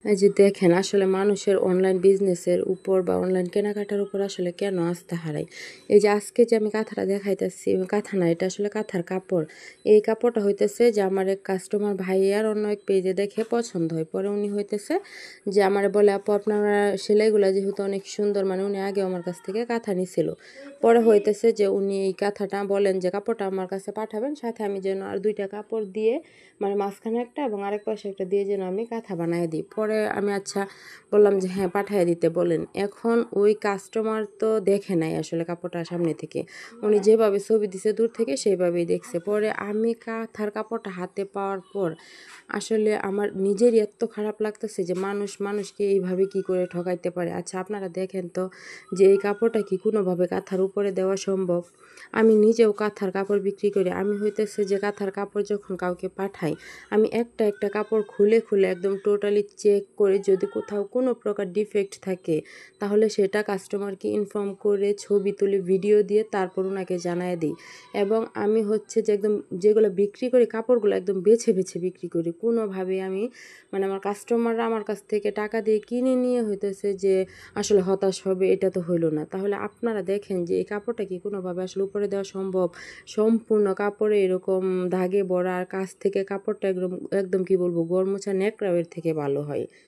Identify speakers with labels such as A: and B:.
A: এই যে দেখেন আসলে মানুষের অনলাইন বিজনেসের উপর বা অনলাইন কেনাকাটার উপর আসলে কেন আস্থা হারায়। এই যে আজকে যে আমি কাঁথাটা দেখাইতেছি, কাঁথা না, এটা আসলে কাঁথার কাপড়। এই কাপড়টা হইতেছে যে আমার এক কাস্টমার ভাইয়ার অন্য এক পেজে দেখে পছন্দ হয়, পরে উনি হইতেছে যে আমারে বলে, আপু আপনারা সেলাইগুলো যেহেতু অনেক সুন্দর, মানে উনি আগে আমার কাছ থেকে কাঁথা নিছিল, পরে হইতেছে যে উনি এই কাঁথাটা বলেন যে কাপড়টা আমার কাছে পাঠাবেন, সাথে আমি যেন আর 2টা কাপড় দিয়ে, মানে মাঝখানে একটা এবং আরেক পাশে একটা দিয়ে যেন আমি কাঁথা বানায় দিই। পরে আমি আচ্ছা বললাম যে হ্যাঁ পাঠিয়ে দিতে বলেন। এখন ওই কাস্টমার তো দেখে নাই আসলে কাপড়টা সামনে থেকে, উনি যেভাবে ছবি দিছে দূর থেকে সেইভাবেই দেখছে। পরে আমি কাঁথার কাপড়টা হাতে পাওয়ার পর আসলে আমার নিজেরই এত খারাপ লাগতেছে যে মানুষকে এইভাবে কি করে ঠকাইতে পারে। আচ্ছা আপনারা দেখেন তো যে এই কাপড়টা কি কোনোভাবে কাঁথার উপরে দেওয়া সম্ভব? আমি নিজেও কাঁথার কাপড় বিক্রি করি, আমি হইতেছে যে কাঁথার কাপড় যখন কাউকে পাঠাই, আমি একটা একটা কাপড় খুলে খুলে একদম টোটালি চেক করে যদি কোথাও কোনো প্রকার ডিফেক্ট থাকে তাহলে সেটা কাস্টমারকে ইনফর্ম করে ছবি তুলে ভিডিও দিয়ে তারপর ওনাকে জানায় দিই। এবং আমি হচ্ছে যে একদম যেগুলো বিক্রি করি কাপড়গুলো একদম বেছে বেছে বিক্রি করি। কোনোভাবে আমি, মানে আমার কাস্টমাররা আমার কাছ থেকে টাকা দিয়ে কিনে নিয়ে হইতেছে যে আসলে হতাশ হবে, এটা তো হইলো না। তাহলে আপনারা দেখেন যে এই কাপড়টা কি কোনোভাবে আসলে উপরে দেওয়া সম্ভব? সম্পূর্ণ কাপড়ে এরকম দাগে ভরা, আর কাছ থেকে কাপড়টা একদম একদম কি বলবো, গরমোছা ন্যাকড়াওয়ের থেকে ভালো হয়।